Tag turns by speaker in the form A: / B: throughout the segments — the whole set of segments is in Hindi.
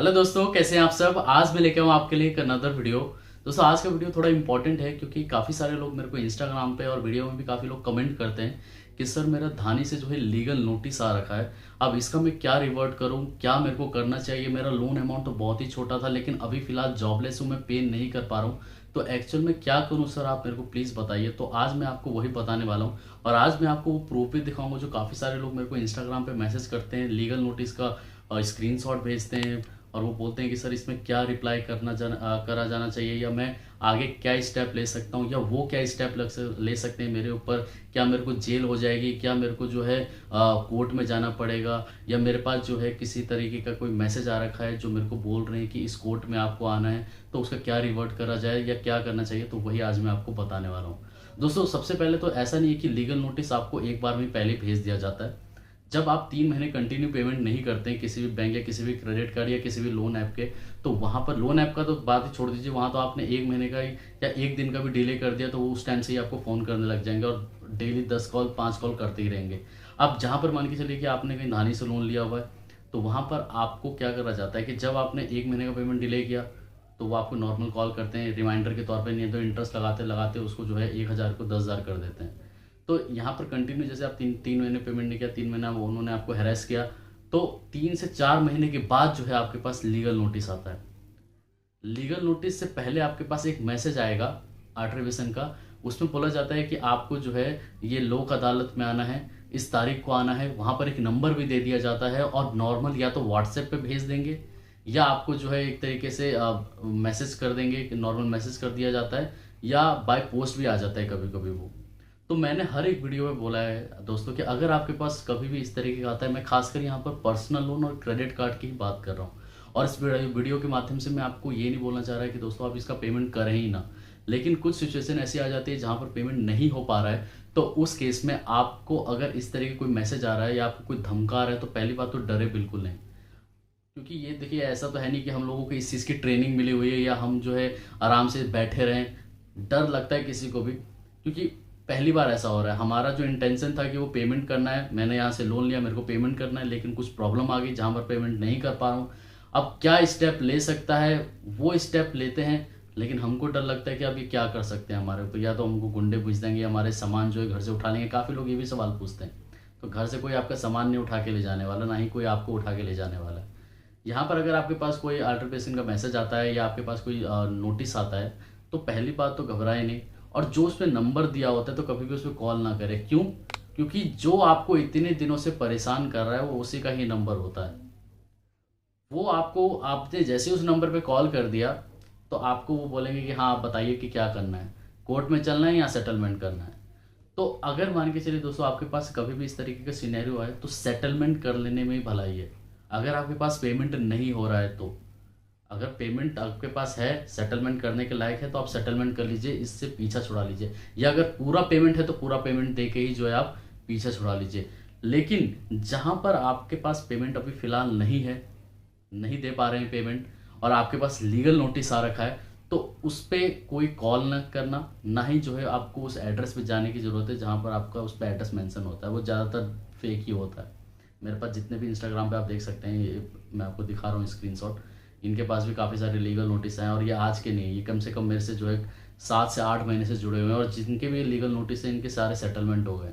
A: हेलो दोस्तों, कैसे हैं आप सब। आज मैं लेके आऊँ आपके लिए एक अनदर वीडियो। दोस्तों, आज का वीडियो थोड़ा इंपॉर्टेंट है क्योंकि काफ़ी सारे लोग मेरे को इंस्टाग्राम पे और वीडियो में भी काफ़ी लोग कमेंट करते हैं कि सर मेरा धानी से जो है लीगल नोटिस आ रखा है। अब इसका मैं क्या रिवर्ट करूँ, क्या मेरे को करना चाहिए। मेरा लोन अमाउंट तो बहुत ही छोटा था, लेकिन अभी फ़िलहाल जॉबलेस हूँ, मैं पे नहीं कर पा रहा हूँ। तो एक्चुअल में क्या करूँ सर, आप मेरे को प्लीज़ बताइए। तो आज मैं आपको वही बताने वाला हूँ और आज मैं आपको वो प्रूफ भी दिखाऊंगा जो काफ़ी सारे लोग मेरे को इंस्टाग्राम पे मैसेज करते हैं, लीगल नोटिस का स्क्रीनशॉट भेजते हैं और वो बोलते हैं कि सर इसमें क्या रिप्लाई करा जाना चाहिए, या मैं आगे क्या स्टेप ले सकता हूँ, या वो क्या स्टेप ले सकते हैं मेरे ऊपर। क्या मेरे को जेल हो जाएगी, क्या मेरे को जो है कोर्ट में जाना पड़ेगा, या मेरे पास जो है किसी तरीके का कोई मैसेज आ रखा है जो मेरे को बोल रहे हैं कि इस कोर्ट में आपको आना है, तो उसका क्या रिवर्ट करा जाए या क्या करना चाहिए। तो वही आज मैं आपको बताने वाला हूँ। दोस्तों, सबसे पहले तो ऐसा नहीं है कि लीगल नोटिस आपको एक बार में पहले भेज दिया जाता है। जब आप 3 महीने कंटिन्यू पेमेंट नहीं करते हैं किसी भी बैंक या किसी भी क्रेडिट कार्ड या किसी भी लोन ऐप के, तो वहाँ पर लोन ऐप का तो बात ही छोड़ दीजिए, वहाँ तो आपने 1 महीने का या 1 दिन का भी डिले कर दिया तो वो उस टाइम से ही आपको फ़ोन करने लग जाएंगे और डेली 10 कॉल 5 कॉल करते ही रहेंगे। अब जहाँ पर मान के चलिए कि आपने कहीं धानी से लोन लिया हुआ है, तो वहाँ पर आपको क्या करा जाता है कि जब आपने 1 महीने का पेमेंट डिले किया तो वो आपको नॉर्मल कॉल करते हैं रिमाइंडर के तौर पे, नहीं तो इंटरेस्ट लगाते लगाते उसको जो है 1,000 को 10,000 कर देते हैं। तो यहाँ पर कंटिन्यू जैसे आप तीन तीन महीने पेमेंट नहीं किया, 3 महीना वो उन्होंने आपको हैरेस किया, तो 3 से 4 महीने के बाद जो है आपके पास लीगल नोटिस आता है। लीगल नोटिस से पहले आपके पास एक मैसेज आएगा आर्ट्रीब्यूशन का। उसमें बोला जाता है कि आपको जो है ये लोक अदालत में आना है, इस तारीख को आना है। वहाँ पर एक नंबर भी दे दिया जाता है और नॉर्मल या तो व्हाट्सएप पे भेज देंगे या आपको जो है एक तरीके से मैसेज कर देंगे, नॉर्मल मैसेज कर दिया जाता है, या बाय पोस्ट भी आ जाता है कभी कभी वो। तो मैंने हर एक वीडियो में बोला है दोस्तों कि अगर आपके पास कभी भी इस तरीके का आता है, मैं खासकर यहाँ पर पर्सनल लोन और क्रेडिट कार्ड की ही बात कर रहा हूँ, और इस वीडियो के माध्यम से मैं आपको ये नहीं बोलना चाह रहा है कि दोस्तों आप इसका पेमेंट करें ही ना। लेकिन कुछ सिचुएशन ऐसी आ जाती है जहाँ पर पेमेंट नहीं हो पा रहा है, तो उस केस में आपको अगर इस तरह की कोई मैसेज आ रहा है या आपको कोई धमका रहा है, तो पहली बात तो डरे बिल्कुल नहीं। क्योंकि ये देखिए, ऐसा तो है नहीं कि हम लोगों को इस चीज़ की ट्रेनिंग मिली हुई है या हम जो है आराम से बैठे रहें। डर लगता है किसी को भी, क्योंकि पहली बार ऐसा हो रहा है। हमारा जो इंटेंशन था कि वो पेमेंट करना है, मैंने यहाँ से लोन लिया, मेरे को पेमेंट करना है, लेकिन कुछ प्रॉब्लम आ गई जहाँ पर पेमेंट नहीं कर पा रहा हूँ। अब क्या स्टेप ले सकता है, वो स्टेप लेते हैं, लेकिन हमको डर लगता है कि अब ये क्या कर सकते हैं हमारे ऊपर। या तो हमको गुंडे भेज देंगे, हमारे सामान जो है घर से उठा लेंगे। काफ़ी लोग ये भी सवाल पूछते हैं। तो घर से कोई आपका सामान नहीं उठा के ले जाने वाला, ना ही कोई आपको उठा के ले जाने वाला है। यहाँ पर अगर आपके पास कोई अल्ट्रेशन का मैसेज आता है या आपके पास कोई नोटिस आता है, तो पहली बात तो घबराए नहीं। और जो उस पर नंबर दिया होता है तो कभी भी उस पर कॉल ना करें। क्यों? क्योंकि जो आपको इतने दिनों से परेशान कर रहा है वो उसी का ही नंबर होता है। वो आपको, आपने जैसे ही उस नंबर पे कॉल कर दिया तो आपको वो बोलेंगे कि हाँ आप बताइए कि क्या करना है, कोर्ट में चलना है या सेटलमेंट करना है। तो अगर मान के चलिए दोस्तों आपके पास कभी भी इस तरीके का सिनेरियो आए तो सेटलमेंट कर लेने में ही भलाई है। अगर आपके पास पेमेंट नहीं हो रहा है तो, अगर पेमेंट आपके पास है, सेटलमेंट करने के लायक है, तो आप सेटलमेंट कर लीजिए, इससे पीछा छुड़ा लीजिए। या अगर पूरा पेमेंट है तो पूरा पेमेंट दे के ही जो है आप पीछा छुड़ा लीजिए। लेकिन जहां पर आपके पास पेमेंट अभी फिलहाल नहीं है, नहीं दे पा रहे हैं पेमेंट, और आपके पास लीगल नोटिस आ रखा है, तो उस पर कोई कॉल न करना, ना ही जो है आपको उस एड्रेस पे जाने की ज़रूरत है जहाँ पर आपका उस पर एड्रेस मेंशन होता है। वो ज़्यादातर फेक ही होता है। मेरे पास जितने भी इंस्टाग्राम पे आप देख सकते हैं, ये मैं आपको दिखा रहा हूँ स्क्रीनशॉट, इनके पास भी काफ़ी सारे लीगल नोटिस हैं। और ये आज के नहीं है, ये कम से कम मेरे से जो है 7 से 8 महीने से जुड़े हुए हैं, और जिनके भी लीगल नोटिस हैं इनके सारे सेटलमेंट हो गए।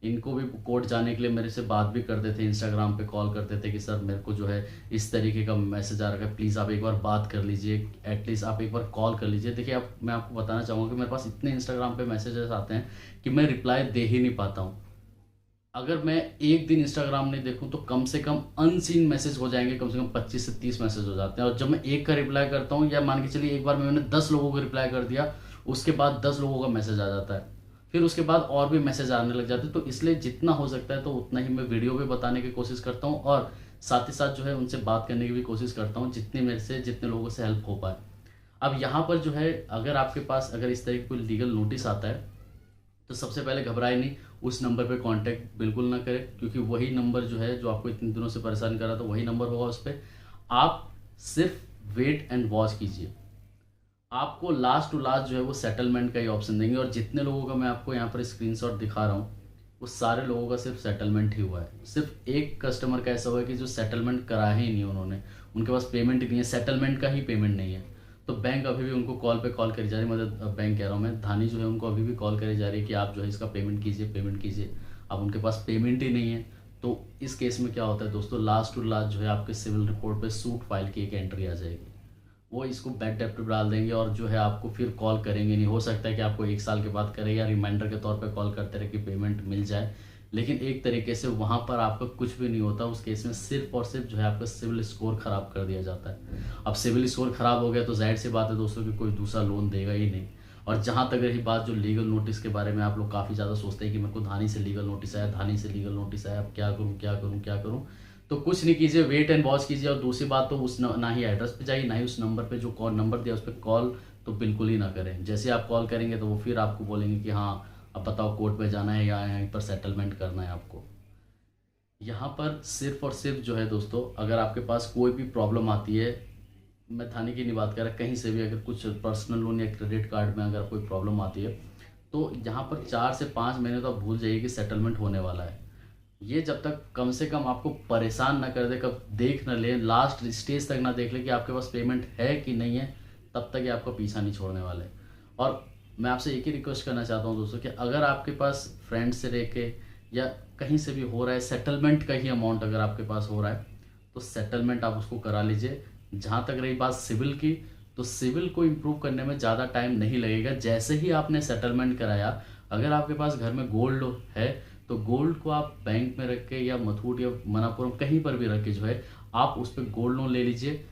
A: इनको भी कोर्ट जाने के लिए मेरे से बात भी करते थे, इंस्टाग्राम पे कॉल करते थे कि सर मेरे को जो है इस तरीके का मैसेज आ रखा है, प्लीज़ आप एक बार बात कर लीजिए, एटलीस्ट आप एक बार कॉल कर लीजिए। देखिए, अब मैं आपको बताना चाहूँगा कि मेरे पास इतने इंस्टाग्राम पे मैसेजेस आते हैं कि मैं रिप्लाई दे ही नहीं पाता हूँ। अगर मैं एक दिन इंस्टाग्राम नहीं देखूं तो कम से कम अनसीन मैसेज हो जाएंगे, कम से कम 25 से 30 मैसेज हो जाते हैं। और जब मैं एक का रिप्लाई करता हूं, या मान के चलिए एक बार में मैंने 10 लोगों को रिप्लाई कर दिया, उसके बाद 10 लोगों का मैसेज आ जाता है, फिर उसके बाद और भी मैसेज आने लग जाते हैं। तो इसलिए जितना हो सकता है तो उतना ही मैं वीडियो भी बताने की कोशिश करता हूँ, और साथ ही साथ जो है उनसे बात करने की भी कोशिश करता हूँ, जितनी मेरे से जितने लोगों से हेल्प हो पाए। अब यहाँ पर जो है, अगर आपके पास अगर इस तरह की कोई लीगल नोटिस आता है, तो सबसे पहले घबराए नहीं, उस नंबर पे कांटेक्ट बिल्कुल ना करें, क्योंकि वही नंबर जो है जो आपको इतने दिनों से परेशान कर रहा था वही नंबर होगा उस पर। आप सिर्फ वेट एंड वॉच कीजिए। आपको लास्ट टू लास्ट जो है वो सेटलमेंट का ही ऑप्शन देंगे, और जितने लोगों का मैं आपको यहाँ पर स्क्रीनशॉट दिखा रहा हूँ वो सारे लोगों का सिर्फ सेटलमेंट ही हुआ है। सिर्फ एक कस्टमर का ऐसा हुआ है कि जो सेटलमेंट कराया ही नहीं उन्होंने, उनके पास पेमेंट ही नहीं है, सेटलमेंट का ही पेमेंट नहीं है, तो बैंक अभी भी उनको कॉल पे कॉल करी जा रही है, मतलब बैंक कह रहा हूँ मैं, धानी जो है उनको अभी भी कॉल करी जा रही है कि आप जो है इसका पेमेंट कीजिए, पेमेंट कीजिए। अब उनके पास पेमेंट ही नहीं है, तो इस केस में क्या होता है दोस्तों, लास्ट टू लास्ट जो है आपके सिविल रिपोर्ट पे सूट फाइल की एक एंट्री आ जाएगी, वो इसको बैड डेप्ट पे डाल देंगे और जो है आपको फिर कॉल करेंगे नहीं। हो सकता है कि आपको 1 साल के बाद करें या रिमाइंडर के तौर पे कॉल करते रहे कि पेमेंट मिल जाए, लेकिन एक तरीके से वहाँ पर आपका कुछ भी नहीं होता। उस केस में सिर्फ और सिर्फ जो है आपका सिविल स्कोर खराब कर दिया जाता है। अब सिविल स्कोर खराब हो गया तो जाहिर सी बात है दोस्तों कि कोई दूसरा लोन देगा ही नहीं। और जहाँ तक रही बात जो लीगल नोटिस के बारे में, आप लोग काफ़ी ज़्यादा सोचते हैं कि मेरे को धानी से लीगल नोटिस आया, धानी से लीगल नोटिस आया, अब क्या करूँ क्या करूँ क्या करूँ। तो कुछ नहीं कीजिए, वेट एंड वॉच कीजिए। और दूसरी बात तो उस ना ही एड्रेस पे जाइए, ना ही उस नंबर पे जो कॉल नंबर दिया उस पर कॉल तो बिल्कुल ही ना करें। जैसे आप कॉल करेंगे तो वो फिर आपको बोलेंगे कि हाँ अब बताओ कोर्ट पे जाना है या यहीं पर सेटलमेंट करना है आपको। यहाँ पर सिर्फ और सिर्फ जो है दोस्तों, अगर आपके पास कोई भी प्रॉब्लम आती है, मैं थाने की नहीं बात कर रहा, कहीं से भी अगर कुछ पर्सनल लोन या क्रेडिट कार्ड में अगर कोई प्रॉब्लम आती है, तो यहाँ पर 4 से 5 महीने तो आप भूल जाइए कि सेटलमेंट होने वाला है। ये जब तक कम से कम आपको परेशान ना कर दे, कब देख ना ले, लास्ट स्टेज तक ना देख ले कि आपके पास पेमेंट है कि नहीं है, तब तक ये आपका पीछा नहीं छोड़ने वाले। और मैं आपसे एक ही रिक्वेस्ट करना चाहता हूँ दोस्तों कि अगर आपके पास फ्रेंड से रह के या कहीं से भी हो रहा है, सेटलमेंट का ही अमाउंट अगर आपके पास हो रहा है, तो सेटलमेंट आप उसको करा लीजिए। जहाँ तक रही बात सिविल की, तो सिविल को इम्प्रूव करने में ज़्यादा टाइम नहीं लगेगा। जैसे ही आपने सेटलमेंट कराया, अगर आपके पास घर में गोल्ड है तो गोल्ड को आप बैंक में रख के या मथुट या मनापुरम कहीं पर भी रख के जो है आप उस पर गोल्ड लोन ले लीजिए।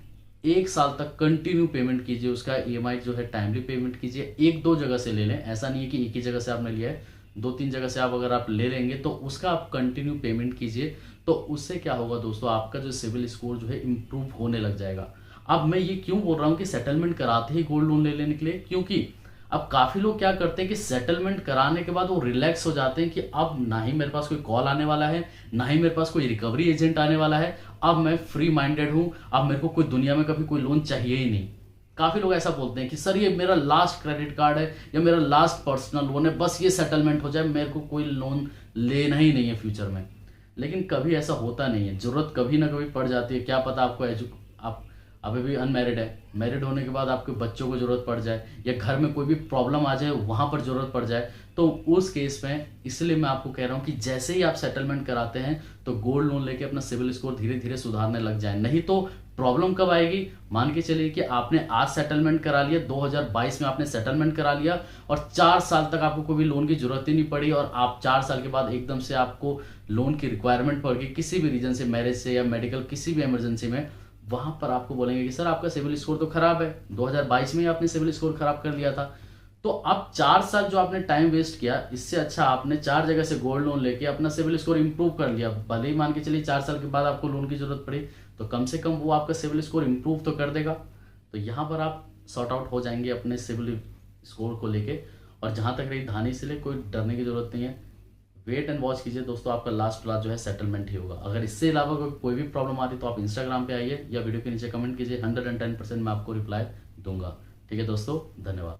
A: 1 साल तक कंटिन्यू पेमेंट कीजिए, उसका ईएमआई जो है टाइमली पेमेंट कीजिए। 1-2 जगह से ले लें, ऐसा नहीं है कि एक ही जगह से आपने लिया है, 2-3 जगह से आप अगर आप ले लेंगे तो उसका आप कंटिन्यू पेमेंट कीजिए। तो उससे क्या होगा दोस्तों, आपका जो सिविल स्कोर जो है इम्प्रूव होने लग जाएगा। अब मैं ये क्यों बोल रहा हूँ कि सेटलमेंट कराते ही गोल्ड लोन ले लेने के लिए, क्योंकि अब काफी लोग क्या करते हैं कि सेटलमेंट कराने के बाद वो रिलैक्स हो जाते हैं कि अब ना ही मेरे पास कोई कॉल आने वाला है, ना ही मेरे पास कोई रिकवरी एजेंट आने वाला है, अब मैं फ्री माइंडेड हूं, अब मेरे को कोई दुनिया में कभी कोई लोन चाहिए ही नहीं। काफी लोग ऐसा बोलते हैं कि सर ये मेरा लास्ट क्रेडिट कार्ड है या मेरा लास्ट पर्सनल लोन है, बस ये सेटलमेंट हो जाए, मेरे को कोई लोन लेना ही नहीं है फ्यूचर में। लेकिन कभी ऐसा होता नहीं है, जरूरत कभी ना कभी पड़ जाती है। क्या पता आपको आप अभी भी अनमैरिड है, मैरिड होने के बाद आपके बच्चों को जरूरत पड़ जाए या घर में कोई भी प्रॉब्लम आ जाए, वहां पर जरूरत पड़ जाए, तो उस केस में इसलिए मैं आपको कह रहा हूं कि जैसे ही आप सेटलमेंट कराते हैं तो गोल्ड लोन लेके अपना सिविल स्कोर धीरे धीरे सुधारने लग जाए। नहीं तो प्रॉब्लम कब आएगी, मान के चलिए कि आपने आज सेटलमेंट करा लिया, 2022 में आपने सेटलमेंट करा लिया और 4 साल तक आपको कोई लोन की जरूरत ही नहीं पड़ी, और आप 4 साल के बाद एकदम से आपको लोन की रिक्वायरमेंट पड़ गई किसी भी रीजन से, मैरिज से या मेडिकल किसी भी इमरजेंसी में, वहां पर आपको बोलेंगे कि सर आपका सिविल स्कोर तो खराब है, 2022 में ही आपने सिविल स्कोर खराब कर लिया था। तो अब 4 साल जो आपने टाइम वेस्ट किया, इससे अच्छा आपने 4 जगह से गोल्ड लोन लेके अपना सिविल स्कोर इंप्रूव कर लिया। भले ही मान के चलिए 4 साल के बाद आपको लोन की जरूरत पड़ी, तो कम से कम वो आपका सिविल स्कोर इंप्रूव तो कर देगा। तो यहाँ पर आप सॉर्ट आउट हो जाएंगे अपने सिविल स्कोर को लेके। और जहां तक रही धानी से ले, कोई डरने की जरूरत नहीं है, वेट एंड वॉच कीजिए दोस्तों, आपका लास्ट क्लास जो है सेटलमेंट ही होगा। अगर इससे अलावा कोई भी प्रॉब्लम आती तो आप इंस्टाग्राम पे आइए या वीडियो के नीचे कमेंट कीजिए, 110% मैं आपको रिप्लाई दूंगा। ठीक है दोस्तों, धन्यवाद।